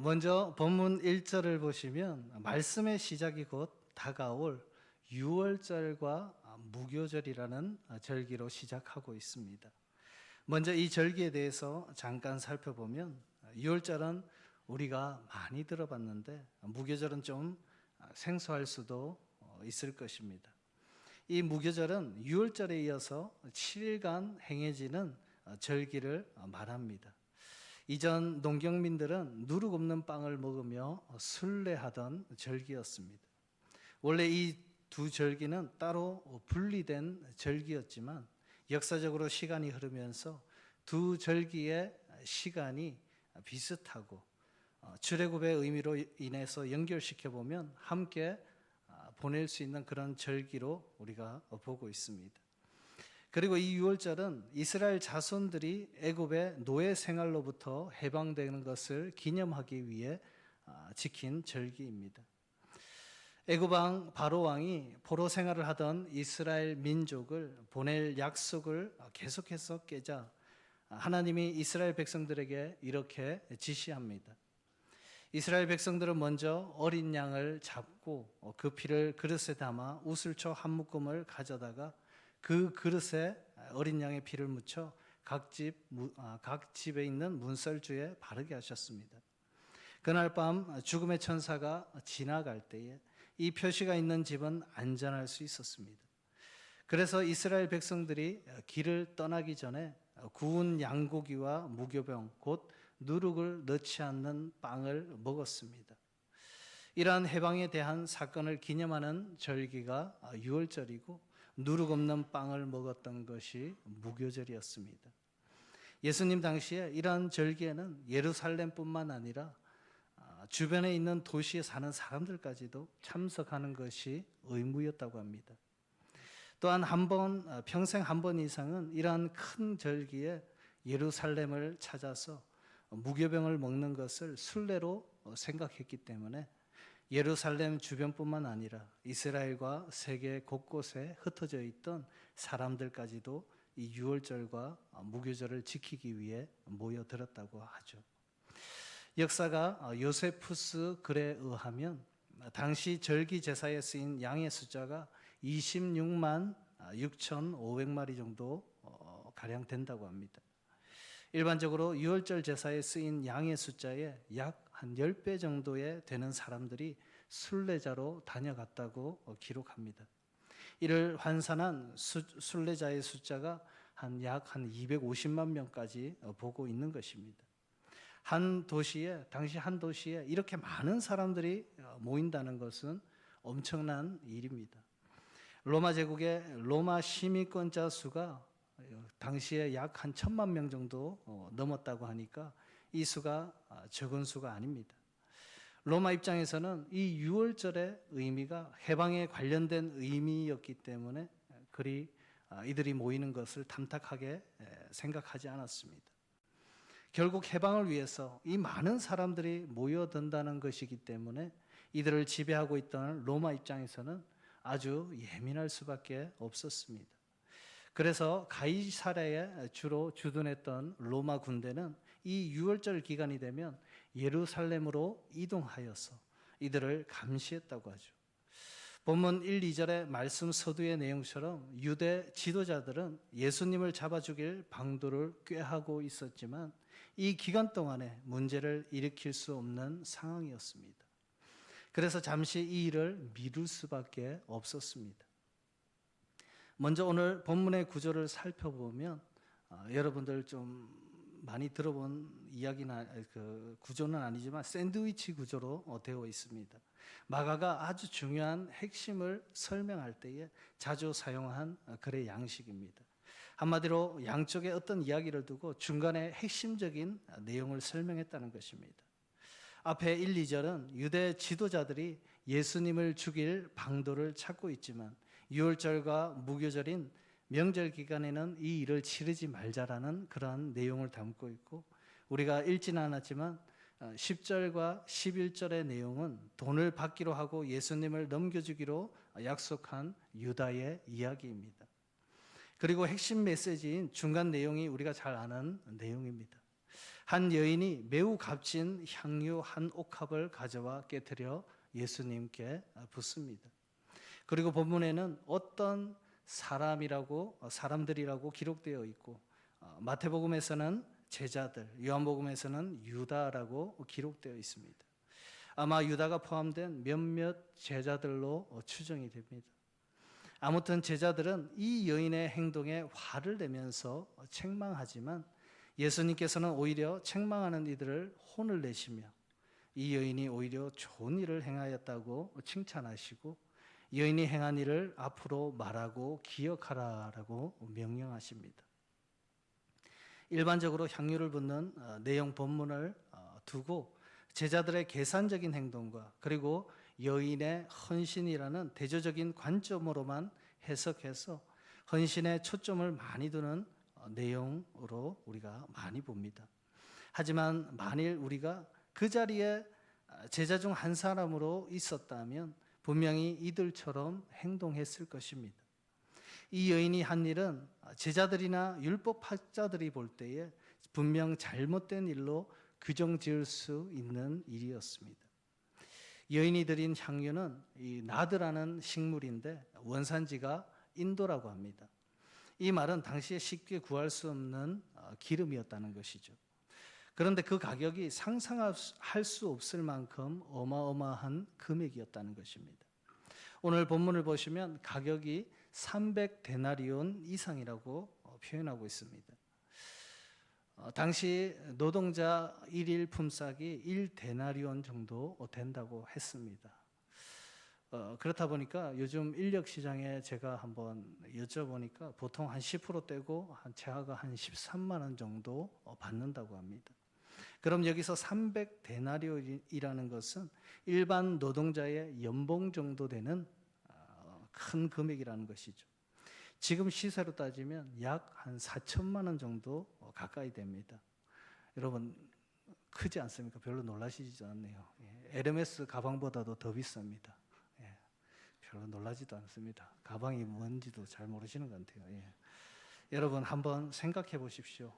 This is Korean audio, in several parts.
먼저 본문 1절을 보시면 말씀의 시작이 곧 다가올 유월절과 무교절이라는 절기로 시작하고 있습니다. 먼저 이 절기에 대해서 잠깐 살펴보면 유월절은 우리가 많이 들어봤는데 무교절은 좀 생소할 수도 있을 것입니다. 이 무교절은 유월절에 이어서 7일간 행해지는 절기를 말합니다. 이전 농경민들은 누룩 없는 빵을 먹으며 순례하던 절기였습니다. 원래 이 두 절기는 따로 분리된 절기였지만 역사적으로 시간이 흐르면서 두 절기의 시간이 비슷하고 출애굽의 의미로 인해서 연결시켜 보면 함께 보낼 수 있는 그런 절기로 우리가 보고 있습니다. 그리고 이 유월절은 이스라엘 자손들이 애굽의 노예 생활로부터 해방되는 것을 기념하기 위해 지킨 절기입니다. 애굽 왕 바로 왕이 포로 생활을 하던 이스라엘 민족을 보낼 약속을 계속해서 깨자 하나님이 이스라엘 백성들에게 이렇게 지시합니다. 이스라엘 백성들은 먼저 어린 양을 잡고 그 피를 그릇에 담아 우슬초 한 묶음을 가져다가 그 그릇에 어린 양의 피를 묻혀 각 집에 있는 문설주에 바르게 하셨습니다. 그날 밤 죽음의 천사가 지나갈 때에 이 표시가 있는 집은 안전할 수 있었습니다. 그래서 이스라엘 백성들이 길을 떠나기 전에 구운 양고기와 무교병 곧 누룩을 넣지 않는 빵을 먹었습니다. 이러한 해방에 대한 사건을 기념하는 절기가 유월절이고 누룩 없는 빵을 먹었던 것이 무교절이었습니다. 예수님 당시에 이러한 절기에는 예루살렘뿐만 아니라 주변에 있는 도시에 사는 사람들까지도 참석하는 것이 의무였다고 합니다. 또한 평생 한 번 이상은 이러한 큰 절기에 예루살렘을 찾아서 무교병을 먹는 것을 순례로 생각했기 때문에 예루살렘 주변뿐만 아니라 이스라엘과 세계 곳곳에 흩어져 있던 사람들까지도 이 유월절과 무교절을 지키기 위해 모여들었다고 하죠. 역사가 요세푸스 글에 의하면 당시 절기 제사에 쓰인 양의 숫자가 26만 6,500마리 정도 가량 된다고 합니다. 일반적으로 유월절 제사에 쓰인 양의 숫자에 약 한 10배 정도에 되는 사람들이 순례자로 다녀갔다고 기록합니다. 이를 환산한 순례자의 숫자가 약 250만 명까지 보고 있는 것입니다. 당시 한 도시에 이렇게 많은 사람들이 모인다는 것은 엄청난 일입니다. 로마 제국의 로마 시민권자 수가 당시에 약 한 1,000만 명 정도 넘었다고 하니까 이 수가 적은 수가 아닙니다. 로마 입장에서는 이 유월절의 의미가 해방에 관련된 의미였기 때문에 그리 이들이 모이는 것을 탐탁하게 생각하지 않았습니다. 결국 해방을 위해서 이 많은 사람들이 모여든다는 것이기 때문에 이들을 지배하고 있던 로마 입장에서는 아주 예민할 수밖에 없었습니다. 그래서 가이사랴에 주로 주둔했던 로마 군대는 이 유월절 기간이 되면 예루살렘으로 이동하여서 이들을 감시했다고 하죠. 본문 1, 2절의 말씀 서두의 내용처럼 유대 지도자들은 예수님을 잡아 죽일 방도를 꾀하고 있었지만 이 기간 동안에 문제를 일으킬 수 없는 상황이었습니다. 그래서 잠시 이 일을 미룰 수밖에 없었습니다. 먼저 오늘 본문의 구조를 살펴보면 여러분들 좀 많이 들어본 구조는 아니지만 샌드위치 구조로 되어 있습니다. 마가가 아주 중요한 핵심을 설명할 때에 자주 사용한 글의 양식입니다. 한마디로 양쪽에 어떤 이야기를 두고 중간에 핵심적인 내용을 설명했다는 것입니다. 앞에 1, 2절은 유대 지도자들이 예수님을 죽일 방도를 찾고 있지만 유월절과 무교절인 명절 기간에는 이 일을 치르지 말자라는 그러한 내용을 담고 있고 우리가 읽지는 않았지만 10절과 11절의 내용은 돈을 받기로 하고 예수님을 넘겨주기로 약속한 유다의 이야기입니다. 그리고 핵심 메시지인 중간 내용이 우리가 잘 아는 내용입니다. 한 여인이 매우 값진 향유 한 옥합을 가져와 깨뜨려 예수님께 붓습니다. 그리고 본문에는 어떤 사람들이라고 기록되어 있고, 마태복음에서는 제자들, 요한복음에서는 유다라고 기록되어 있습니다. 아마 유다가 포함된 몇몇 제자들로 추정이 됩니다. 아무튼 제자들은 이 여인의 행동에 화를 내면서 책망하지만 예수님께서는 오히려 책망하는 이들을 혼을 내시며 이 여인이 오히려 좋은 일을 행하였다고 칭찬하시고 여인이 행한 일을 앞으로 말하고 기억하라라고 명령하십니다. 일반적으로 향유를 붓는 내용 본문을 두고 제자들의 계산적인 행동과 그리고 여인의 헌신이라는 대조적인 관점으로만 해석해서 헌신에 초점을 많이 두는 내용으로 우리가 많이 봅니다. 하지만 만일 우리가 그 자리에 제자 중 한 사람으로 있었다면 분명히 이들처럼 행동했을 것입니다. 이 여인이 한 일은 제자들이나 율법학자들이 볼 때에 분명 잘못된 일로 규정지을 수 있는 일이었습니다. 여인이 드린 향유는 이 나드라는 식물인데 원산지가 인도라고 합니다. 이 말은 당시에 쉽게 구할 수 없는 기름이었다는 것이죠. 그런데 그 가격이 상상할 수 없을 만큼 어마어마한 금액이었다는 것입니다. 오늘 본문을 보시면 가격이 300데나리온 이상이라고 표현하고 있습니다. 당시 노동자 일일 품삯이 1데나리온 정도 된다고 했습니다. 그렇다 보니까 요즘 인력 시장에 제가 한번 여쭤보니까 보통 한 10% 떼고 제하가 한 13만 원 정도 받는다고 합니다. 그럼 여기서 300데나리온이라는 것은 일반 노동자의 연봉 정도 되는 큰 금액이라는 것이죠. 지금 시세로 따지면 약 한 4천만 원 정도 가까이 됩니다. 여러분 크지 않습니까? 별로 놀라시지 않네요. 에르메스 가방보다도 더 비쌉니다. 별로 놀라지도 않습니다. 가방이 뭔지도 잘 모르시는 것 같아요. 여러분 한번 생각해 보십시오.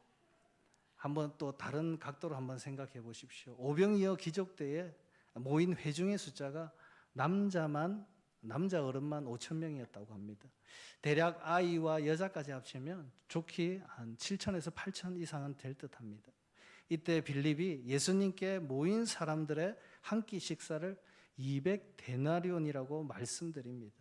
한번 또 다른 각도로 한번 생각해 보십시오. 오병이어 기적 때에 모인 회중의 숫자가 남자 어른만 5천 명이었다고 합니다. 대략 아이와 여자까지 합치면 좋게 한 7천에서 8천 이상은 될 듯합니다. 이때 빌립이 예수님께 모인 사람들의 한 끼 식사를 200데나리온이라고 말씀드립니다.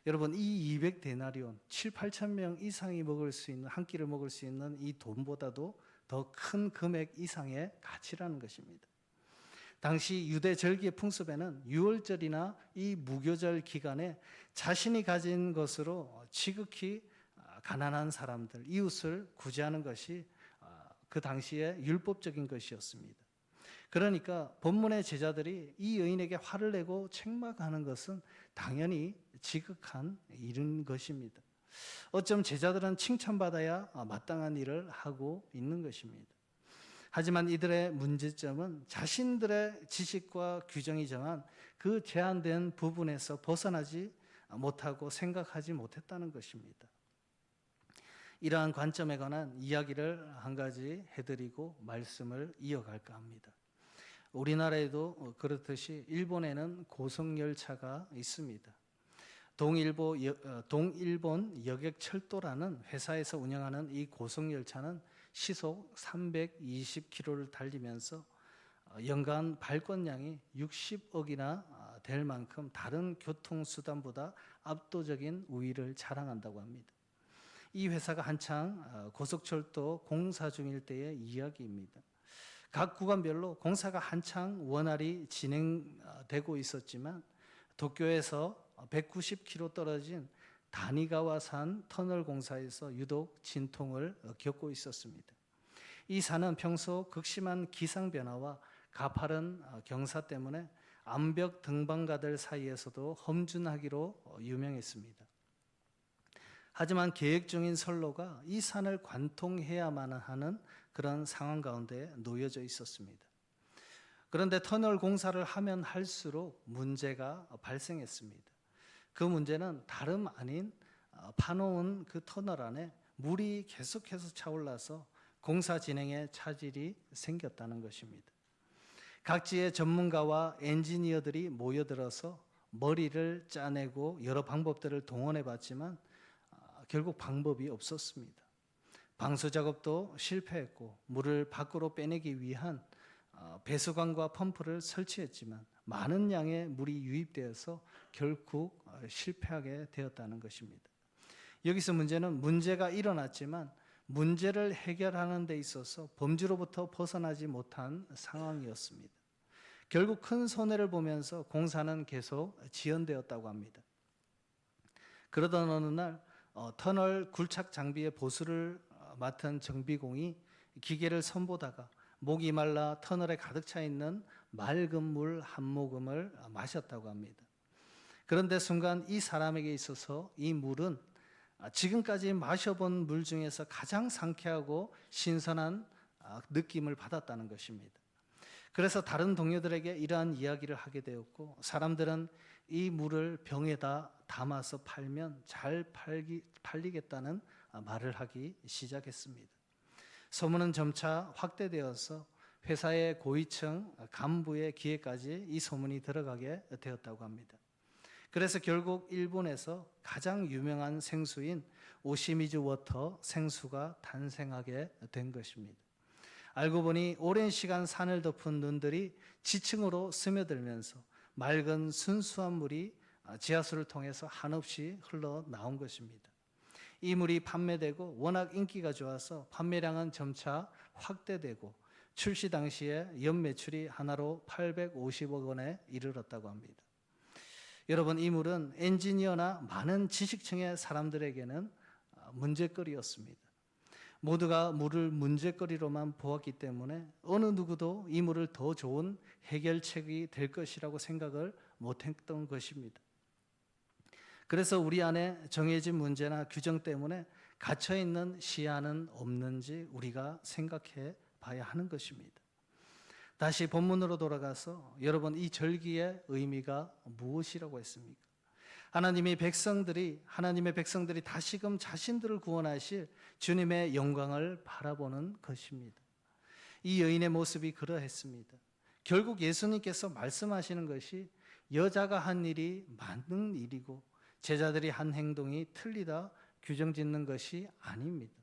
여러분 이 200데나리온 7, 8천 명 이상이 먹을 수 있는 한 끼를 먹을 수 있는 이 돈보다도 더 큰 금액 이상의 가치라는 것입니다. 당시 유대 절기의 풍습에는 유월절이나 이 무교절 기간에 자신이 가진 것으로 지극히 가난한 사람들, 이웃을 구제하는 것이 그 당시에 율법적인 것이었습니다. 그러니까 본문의 제자들이 이 여인에게 화를 내고 책망하는 것은 당연히 지극한 일인 것입니다. 어쩜 제자들은 칭찬받아야 마땅한 일을 하고 있는 것입니다. 하지만 이들의 문제점은 자신들의 지식과 규정이 정한 그 제한된 부분에서 벗어나지 못하고 생각하지 못했다는 것입니다. 이러한 관점에 관한 이야기를 한 가지 해드리고 말씀을 이어갈까 합니다. 우리나라에도 그렇듯이 일본에는 고속열차가 있습니다. 동일본 여객철도라는 회사에서 운영하는 이 고속열차는 시속 320km를 달리면서 연간 발권량이 60억이나 될 만큼 다른 교통수단보다 압도적인 우위를 자랑한다고 합니다. 이 회사가 한창 고속철도 공사 중일 때의 이야기입니다. 각 구간별로 공사가 한창 원활히 진행되고 있었지만 도쿄에서 190km 떨어진 다니가와산 터널 공사에서 유독 진통을 겪고 있었습니다. 이 산은 평소 극심한 기상 변화와 가파른 경사 때문에 암벽 등반가들 사이에서도 험준하기로 유명했습니다. 하지만 계획 중인 선로가 이 산을 관통해야만 하는 그런 상황 가운데 놓여져 있었습니다. 그런데 터널 공사를 하면 할수록 문제가 발생했습니다. 그 문제는 다름 아닌 파놓은 그 터널 안에 물이 계속해서 차올라서 공사 진행에 차질이 생겼다는 것입니다. 각지의 전문가와 엔지니어들이 모여들어서 머리를 짜내고 여러 방법들을 동원해 봤지만 결국 방법이 없었습니다. 방수 작업도 실패했고 물을 밖으로 빼내기 위한 배수관과 펌프를 설치했지만 많은 양의 물이 유입되어서 결국 실패하게 되었다는 것입니다. 여기서 문제가 일어났지만 문제를 해결하는 데 있어서 범주로부터 벗어나지 못한 상황이었습니다. 결국 큰 손해를 보면서 공사는 계속 지연되었다고 합니다. 그러던 어느 날 터널 굴착 장비의 보수를 맡은 정비공이 기계를 선보다가 목이 말라 터널에 가득 차 있는 맑은 물 한 모금을 마셨다고 합니다. 그런데 순간 이 사람에게 있어서 이 물은 지금까지 마셔본 물 중에서 가장 상쾌하고 신선한 느낌을 받았다는 것입니다. 그래서 다른 동료들에게 이러한 이야기를 하게 되었고 사람들은 이 물을 병에다 담아서 팔면 잘 팔리겠다는 말을 하기 시작했습니다. 소문은 점차 확대되어서 회사의 고위층 간부의 귀에까지 이 소문이 들어가게 되었다고 합니다. 그래서 결국 일본에서 가장 유명한 생수인 오시미즈 워터 생수가 탄생하게 된 것입니다. 알고 보니 오랜 시간 산을 덮은 눈들이 지층으로 스며들면서 맑은 순수한 물이 지하수를 통해서 한없이 흘러나온 것입니다. 이 물이 판매되고 워낙 인기가 좋아서 판매량은 점차 확대되고 출시 당시에 연매출이 하나로 850억 원에 이르렀다고 합니다. 여러분, 이 물은 엔지니어나 많은 지식층의 사람들에게는 문제거리였습니다. 모두가 물을 문제거리로만 보았기 때문에 어느 누구도 이 물을 더 좋은 해결책이 될 것이라고 생각을 못했던 것입니다. 그래서 우리 안에 정해진 문제나 규정 때문에 갇혀있는 시야는 없는지 우리가 생각해 봐야 하는 것입니다. 다시 본문으로 돌아가서 여러분, 이 절기의 의미가 무엇이라고 했습니까? 하나님의 백성들이 다시금 자신들을 구원하실 주님의 영광을 바라보는 것입니다. 이 여인의 모습이 그러했습니다. 결국 예수님께서 말씀하시는 것이 여자가 한 일이 맞는 일이고 제자들이 한 행동이 틀리다 규정짓는 것이 아닙니다.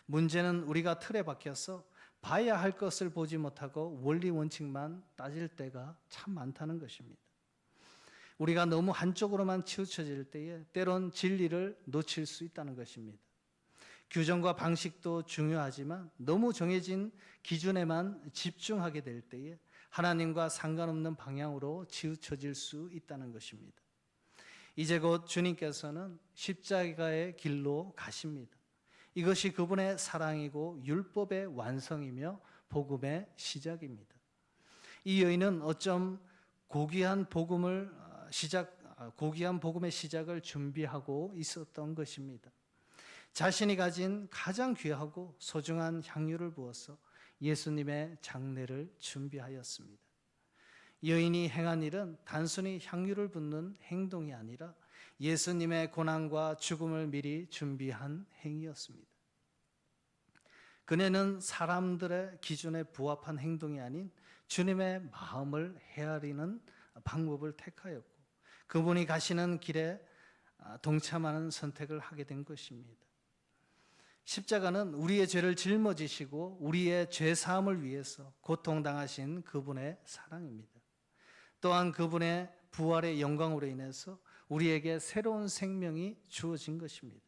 문제는 우리가 틀에 박혀서 봐야 할 것을 보지 못하고 원리 원칙만 따질 때가 참 많다는 것입니다. 우리가 너무 한쪽으로만 치우쳐질 때에 때론 진리를 놓칠 수 있다는 것입니다. 규정과 방식도 중요하지만 너무 정해진 기준에만 집중하게 될 때에 하나님과 상관없는 방향으로 치우쳐질 수 있다는 것입니다. 이제 곧 주님께서는 십자가의 길로 가십니다. 이것이 그분의 사랑이고 율법의 완성이며 복음의 시작입니다. 이 여인은 어쩜 고귀한 복음의 시작을 준비하고 있었던 것입니다. 자신이 가진 가장 귀하고 소중한 향유를 부어서 예수님의 장례를 준비하였습니다. 여인이 행한 일은 단순히 향유를 붓는 행동이 아니라 예수님의 고난과 죽음을 미리 준비한 행위였습니다. 그녀는 사람들의 기준에 부합한 행동이 아닌 주님의 마음을 헤아리는 방법을 택하였고 그분이 가시는 길에 동참하는 선택을 하게 된 것입니다. 십자가는 우리의 죄를 짊어지시고 우리의 죄 사함을 위해서 고통당하신 그분의 사랑입니다. 또한 그분의 부활의 영광으로 인해서 우리에게 새로운 생명이 주어진 것입니다.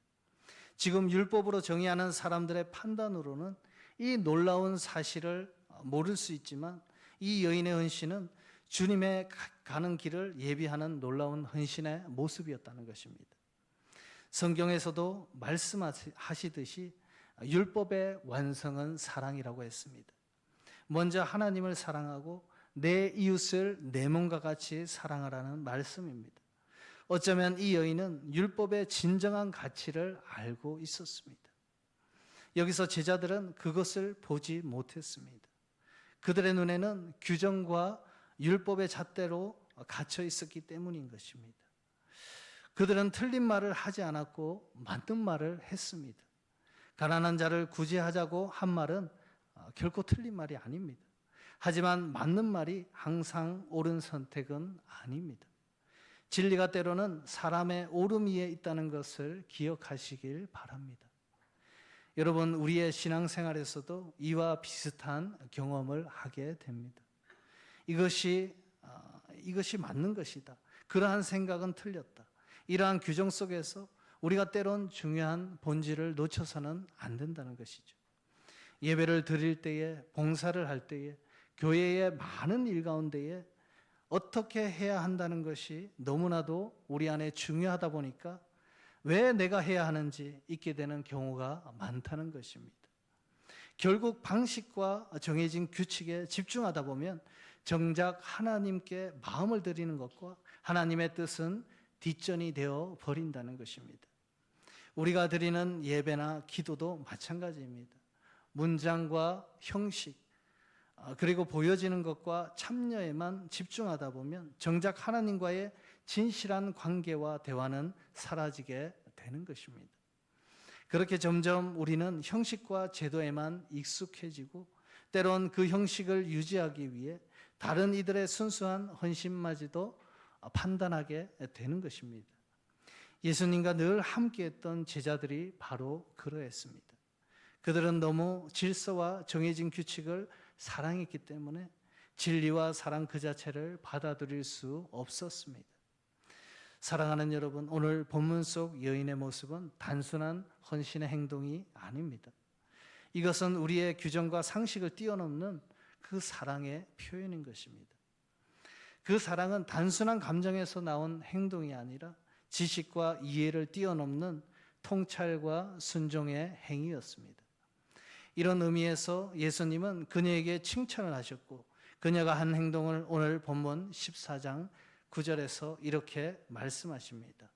지금 율법으로 정의하는 사람들의 판단으로는 이 놀라운 사실을 모를 수 있지만 이 여인의 헌신은 주님의 가는 길을 예비하는 놀라운 헌신의 모습이었다는 것입니다. 성경에서도 말씀하시듯이 율법의 완성은 사랑이라고 했습니다. 먼저 하나님을 사랑하고 내 이웃을 내 몸과 같이 사랑하라는 말씀입니다. 어쩌면 이 여인은 율법의 진정한 가치를 알고 있었습니다. 여기서 제자들은 그것을 보지 못했습니다. 그들의 눈에는 규정과 율법의 잣대로 갇혀 있었기 때문인 것입니다. 그들은 틀린 말을 하지 않았고 맞는 말을 했습니다. 가난한 자를 구제하자고 한 말은 결코 틀린 말이 아닙니다. 하지만 맞는 말이 항상 옳은 선택은 아닙니다. 진리가 때로는 사람의 옳음 위에 있다는 것을 기억하시길 바랍니다. 여러분, 우리의 신앙생활에서도 이와 비슷한 경험을 하게 됩니다. 이것이 맞는 것이다. 그러한 생각은 틀렸다. 이러한 규정 속에서 우리가 때론 중요한 본질을 놓쳐서는 안 된다는 것이죠. 예배를 드릴 때에, 봉사를 할 때에, 교회의 많은 일 가운데에 어떻게 해야 한다는 것이 너무나도 우리 안에 중요하다 보니까 왜 내가 해야 하는지 잊게 되는 경우가 많다는 것입니다. 결국 방식과 정해진 규칙에 집중하다 보면 정작 하나님께 마음을 드리는 것과 하나님의 뜻은 뒷전이 되어 버린다는 것입니다. 우리가 드리는 예배나 기도도 마찬가지입니다. 문장과 형식, 그리고 보여지는 것과 참여에만 집중하다 보면 정작 하나님과의 진실한 관계와 대화는 사라지게 되는 것입니다. 그렇게 점점 우리는 형식과 제도에만 익숙해지고 때론 그 형식을 유지하기 위해 다른 이들의 순수한 헌신마저도 판단하게 되는 것입니다. 예수님과 늘 함께했던 제자들이 바로 그러했습니다. 그들은 너무 질서와 정해진 규칙을 사랑했기 때문에 진리와 사랑 그 자체를 받아들일 수 없었습니다. 사랑하는 여러분, 오늘 본문 속 여인의 모습은 단순한 헌신의 행동이 아닙니다. 이것은 우리의 규정과 상식을 뛰어넘는 그 사랑의 표현인 것입니다. 그 사랑은 단순한 감정에서 나온 행동이 아니라 지식과 이해를 뛰어넘는 통찰과 순종의 행위였습니다. 이런 의미에서 예수님은 그녀에게 칭찬을 하셨고 그녀가 한 행동을 오늘 본문 14장 9절에서 이렇게 말씀하십니다.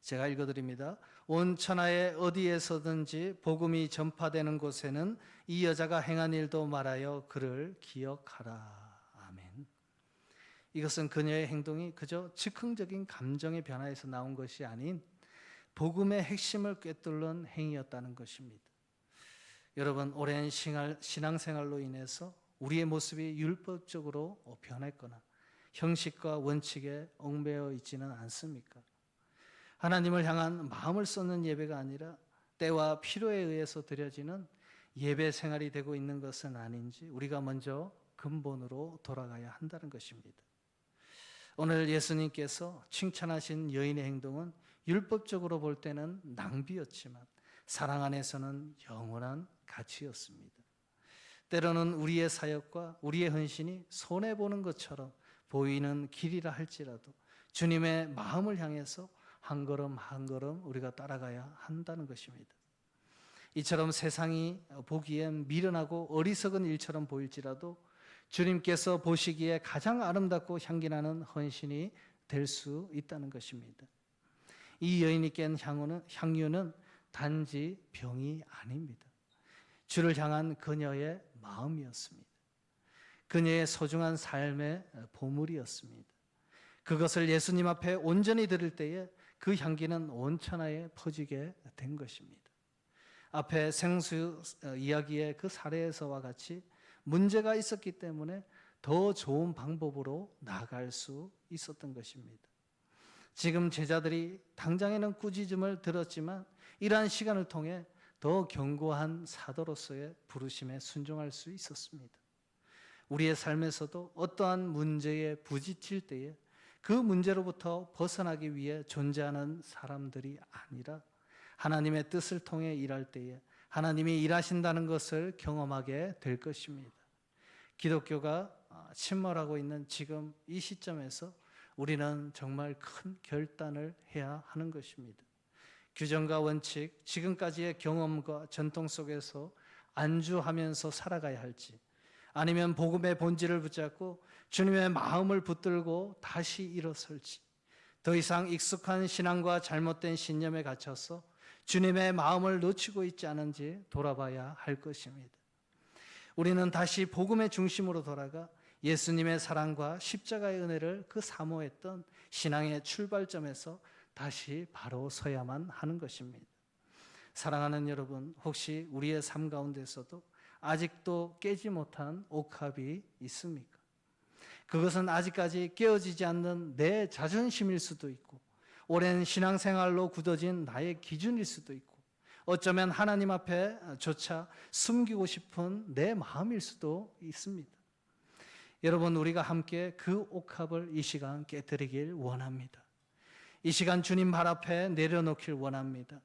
제가 읽어드립니다. 온 천하에 어디에서든지 복음이 전파되는 곳에는 이 여자가 행한 일도 말하여 그를 기억하라. 아멘. 이것은 그녀의 행동이 그저 즉흥적인 감정의 변화에서 나온 것이 아닌 복음의 핵심을 꿰뚫는 행위였다는 것입니다. 여러분, 오랜 신앙생활로 인해서 우리의 모습이 율법적으로 변했거나 형식과 원칙에 얽매여 있지는 않습니까? 하나님을 향한 마음을 쏟는 예배가 아니라 때와 필요에 의해서 드려지는 예배 생활이 되고 있는 것은 아닌지 우리가 먼저 근본으로 돌아가야 한다는 것입니다. 오늘 예수님께서 칭찬하신 여인의 행동은 율법적으로 볼 때는 낭비였지만 사랑 안에서는 영원한 가치였습니다. 때로는 우리의 사역과 우리의 헌신이 손해보는 것처럼 보이는 길이라 할지라도 주님의 마음을 향해서 한 걸음 한 걸음 우리가 따라가야 한다는 것입니다. 이처럼 세상이 보기엔 미련하고 어리석은 일처럼 보일지라도 주님께서 보시기에 가장 아름답고 향기나는 헌신이 될 수 있다는 것입니다. 이 여인이 깬 향유는 단지 병이 아닙니다. 주를 향한 그녀의 마음이었습니다. 그녀의 소중한 삶의 보물이었습니다. 그것을 예수님 앞에 온전히 드릴 때에 그 향기는 온 천하에 퍼지게 된 것입니다. 앞에 생수 이야기의 그 사례에서와 같이 문제가 있었기 때문에 더 좋은 방법으로 나아갈 수 있었던 것입니다. 지금 제자들이 당장에는 꾸짖음을 들었지만 이러한 시간을 통해 더 견고한 사도로서의 부르심에 순종할 수 있었습니다. 우리의 삶에서도 어떠한 문제에 부딪힐 때에 그 문제로부터 벗어나기 위해 존재하는 사람들이 아니라 하나님의 뜻을 통해 일할 때에 하나님이 일하신다는 것을 경험하게 될 것입니다. 기독교가 침몰하고 있는 지금 이 시점에서 우리는 정말 큰 결단을 해야 하는 것입니다. 규정과 원칙, 지금까지의 경험과 전통 속에서 안주하면서 살아가야 할지, 아니면 복음의 본질을 붙잡고 주님의 마음을 붙들고 다시 일어설지, 더 이상 익숙한 신앙과 잘못된 신념에 갇혀서 주님의 마음을 놓치고 있지 않은지 돌아봐야 할 것입니다. 우리는 다시 복음의 중심으로 돌아가 예수님의 사랑과 십자가의 은혜를 그 사모했던 신앙의 출발점에서 다시 바로 서야만 하는 것입니다. 사랑하는 여러분, 혹시 우리의 삶 가운데서도 아직도 깨지 못한 옥합이 있습니까? 그것은 아직까지 깨어지지 않는 내 자존심일 수도 있고, 오랜 신앙생활로 굳어진 나의 기준일 수도 있고, 어쩌면 하나님 앞에 조차 숨기고 싶은 내 마음일 수도 있습니다. 여러분, 우리가 함께 그 옥합을 이 시간 깨뜨리길 원합니다. 이 시간 주님 발 앞에 내려놓길 원합니다.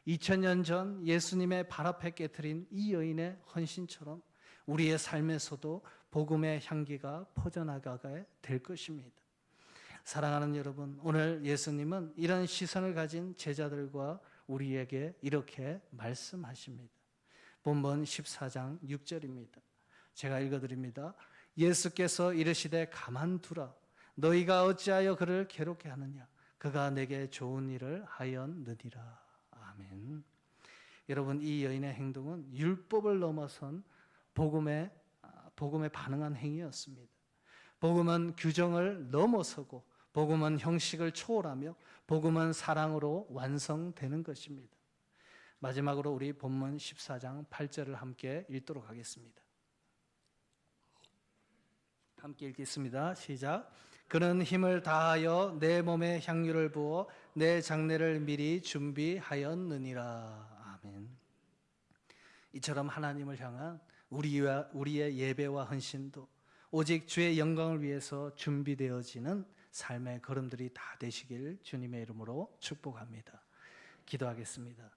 2000년 전 예수님의 발 앞에 깨뜨린 이 여인의 헌신처럼 우리의 삶에서도 복음의 향기가 퍼져나가게 될 것입니다. 사랑하는 여러분, 오늘 예수님은 이런 시선을 가진 제자들과 우리에게 이렇게 말씀하십니다. 본문 14장 6절입니다. 제가 읽어드립니다. 예수께서 이르시되 가만두라. 너희가 어찌하여 그를 괴롭게 하느냐. 그가 내게 좋은 일을 하였느니라. 아멘. 여러분, 이 여인의 행동은 율법을 넘어선 복음에 반응한 행위였습니다. 복음은 규정을 넘어서고, 복음은 형식을 초월하며, 복음은 사랑으로 완성되는 것입니다. 마지막으로 우리 본문 14장 8절을 함께 읽도록 하겠습니다. 함께 읽겠습니다. 시작. 그는 힘을 다하여 내 몸에 향유를 부어 내 장례를 미리 준비하였느니라. 아멘. 이처럼 하나님을 향한 우리의 예배와 헌신도 오직 주의 영광을 위해서 준비되어지는 삶의 걸음들이 다 되시길 주님의 이름으로 축복합니다. 기도하겠습니다.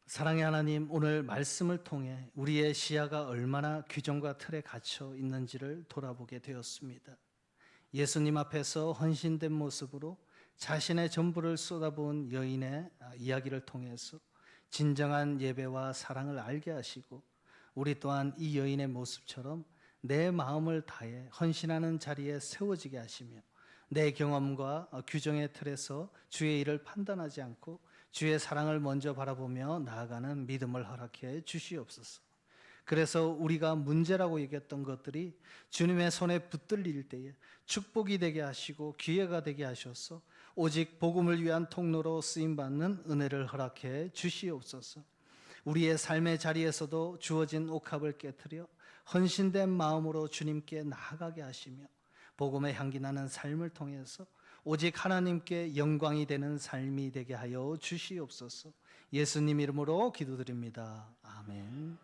사랑의 하나님, 오늘 말씀을 통해 우리의 시야가 얼마나 규정과 틀에 갇혀 있는지를 돌아보게 되었습니다. 예수님 앞에서 헌신된 모습으로 자신의 전부를 쏟아부은 여인의 이야기를 통해서 진정한 예배와 사랑을 알게 하시고, 우리 또한 이 여인의 모습처럼 내 마음을 다해 헌신하는 자리에 세워지게 하시며, 내 경험과 규정의 틀에서 주의 일을 판단하지 않고 주의 사랑을 먼저 바라보며 나아가는 믿음을 허락해 주시옵소서. 그래서 우리가 문제라고 얘기했던 것들이 주님의 손에 붙들릴 때에 축복이 되게 하시고 기회가 되게 하셔서 오직 복음을 위한 통로로 쓰임받는 은혜를 허락해 주시옵소서. 우리의 삶의 자리에서도 주어진 옥합을 깨트려 헌신된 마음으로 주님께 나아가게 하시며, 복음의 향기 나는 삶을 통해서 오직 하나님께 영광이 되는 삶이 되게 하여 주시옵소서. 예수님 이름으로 기도드립니다. 아멘.